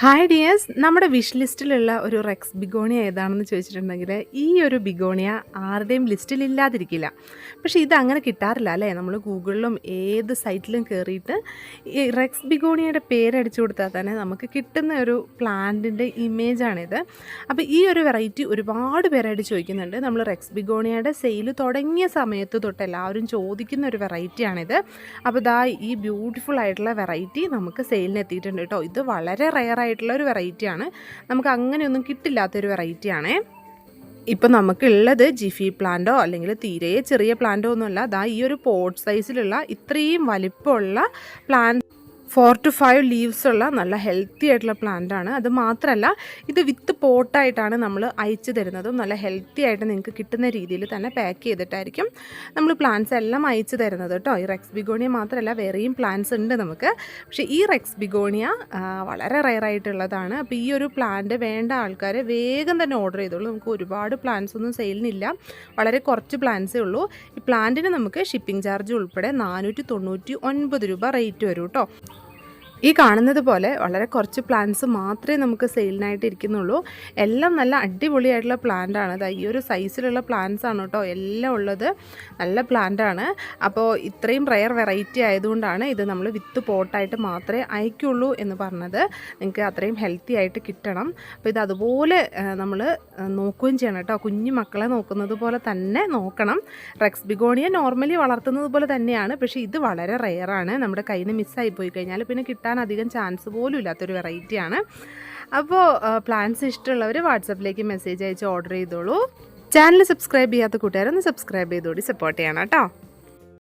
Hi dears, നമ്മുടെ wish ലിസ്റ്റിലുള്ള ഒരു റെക്സ് ബിഗോണിയ ഏതാണെന്ന് ചോദിച്ചിട്ടുണ്ടെങ്കിൽ ഈ ഒരു ബിഗോണിയ ആരുടെയും ലിസ്റ്റിൽ ഇല്ലാതിരിക്കില്ല. പക്ഷേ ഇതങ്ങനെ കിട്ടാറില്ല അല്ലേ? നമ്മൾ ഗൂഗിളിലും ഏത് സൈറ്റിലും കയറിയിട്ട് ഈ റെക്സ് ബിഗോണിയയുടെ പേരടിച്ചു കൊടുത്താൽ തന്നെ നമുക്ക് കിട്ടുന്ന ഒരു പ്ലാന്റിൻ്റെ ഇമേജാണിത്. അപ്പോൾ ഈ ഒരു വെറൈറ്റി ഒരുപാട് പേരായിട്ട് ചോദിക്കുന്നുണ്ട്. നമ്മൾ റെക്സ് ബിഗോണിയയുടെ സെയിൽ തുടങ്ങിയ സമയത്ത് തൊട്ട് എല്ലാവരും ചോദിക്കുന്ന ഒരു വെറൈറ്റിയാണിത്. അപ്പോൾ ഇതാ ഈ ബ്യൂട്ടിഫുൾ ആയിട്ടുള്ള വെറൈറ്റി നമുക്ക് സെയിലിന് എത്തിയിട്ടുണ്ട് കേട്ടോ. ഇത് വളരെ റെയർ ആയിട്ടുള്ള ഒരു വെറൈറ്റിയാണ്, നമുക്ക് അങ്ങനെയൊന്നും കിട്ടില്ലാത്തൊരു വെറൈറ്റിയാണേ. ഇപ്പം നമുക്കുള്ളത് ജിഫി പ്ലാന്റോ അല്ലെങ്കിൽ തീരെ ചെറിയ പ്ലാന്റോ ഒന്നുമല്ല. അതാ ഈ ഒരു പോട്ട് സൈസിലുള്ള ഇത്രയും വലിപ്പമുള്ള പ്ലാന്റ് 4 to 5 ലീവ്സ് ഉള്ള നല്ല ഹെൽത്തി ആയിട്ടുള്ള പ്ലാന്റാണ്. അത് മാത്രമല്ല ഇത് വിത്ത് പോട്ടായിട്ടാണ് നമ്മൾ അയച്ചു തരുന്നതും. നല്ല ഹെൽത്തി ആയിട്ട് നിങ്ങൾക്ക് കിട്ടുന്ന രീതിയിൽ തന്നെ പാക്ക് ചെയ്തിട്ടായിരിക്കും നമ്മൾ പ്ലാന്റ്സ് എല്ലാം അയച്ചു തരുന്നത് കേട്ടോ. ഈ റെക്സ് ബിഗോണിയ മാത്രമല്ല വേറെയും പ്ലാന്റ്സ് ഉണ്ട് നമുക്ക്. പക്ഷേ ഈ റെക്സ് ബിഗോണിയ വളരെ റെയർ ആയിട്ടുള്ളതാണ്. അപ്പോൾ ഈ ഒരു പ്ലാന്റ് വേണ്ട ആൾക്കാർ വേഗം തന്നെ ഓർഡർ ചെയ്തോളൂ. നമുക്ക് ഒരുപാട് പ്ലാന്റ്സ് ഒന്നും സെയിലിനില്ല, വളരെ കുറച്ച് പ്ലാന്റ്സേ ഉള്ളൂ. ഈ പ്ലാന്റിന് നമുക്ക് ഷിപ്പിംഗ് ചാർജ് ഉൾപ്പെടെ 499 രൂപ റേറ്റ് വരും കേട്ടോ. ഈ കാണുന്നത് പോലെ വളരെ കുറച്ച് പ്ലാന്റ്സ് മാത്രമേ നമുക്ക് സെയിലിനായിട്ട് ഇരിക്കുന്നുള്ളൂ. എല്ലാം നല്ല അടിപൊളിയായിട്ടുള്ള പ്ലാന്റാണ്. അത് ഈ ഒരു സൈസിലുള്ള പ്ലാന്റ്സ് ആണ് കേട്ടോ എല്ലാം ഉള്ളത്. നല്ല പ്ലാന്റാണ്. അപ്പോൾ ഇത്രയും റെയർ വെറൈറ്റി ആയതുകൊണ്ടാണ് ഇത് നമ്മൾ വിത്ത് പോട്ടായിട്ട് മാത്രമേ അയക്കുള്ളൂ എന്ന് പറഞ്ഞത്. നിങ്ങൾക്ക് അത്രയും ഹെൽത്തി ആയിട്ട് കിട്ടണം. അപ്പോൾ ഇത് അതുപോലെ നമ്മൾ നോക്കുകയും ചെയ്യണം കേട്ടോ. കുഞ്ഞു മക്കളെ നോക്കുന്നത് പോലെ തന്നെ നോക്കണം. റെക്സ് ബിഗോണിയ നോർമലി വളർത്തുന്നത് പോലെ തന്നെയാണ്, പക്ഷേ ഇത് വളരെ റെയറാണ്. നമ്മുടെ കയ്യിൽ നിന്ന് മിസ്സായി പോയി കഴിഞ്ഞാൽ പിന്നെ കിട്ടാൻ അധികം ചാൻസ് പോലും ഇല്ലാത്തൊരു വെറൈറ്റിയാണ്. അപ്പോൾ പ്ലാന്റ്സ് ഇഷ്ടമുള്ളവർ വാട്സപ്പിലേക്ക് മെസ്സേജ് അയച്ച് ഓർഡർ ചെയ്തോളൂ. ചാനൽ സബ്സ്ക്രൈബ് ചെയ്യാത്ത കൂട്ടുകാരൊന്ന് സബ്സ്ക്രൈബ് ചെയ്തോടി സപ്പോർട്ട് ചെയ്യണം കേട്ടോ.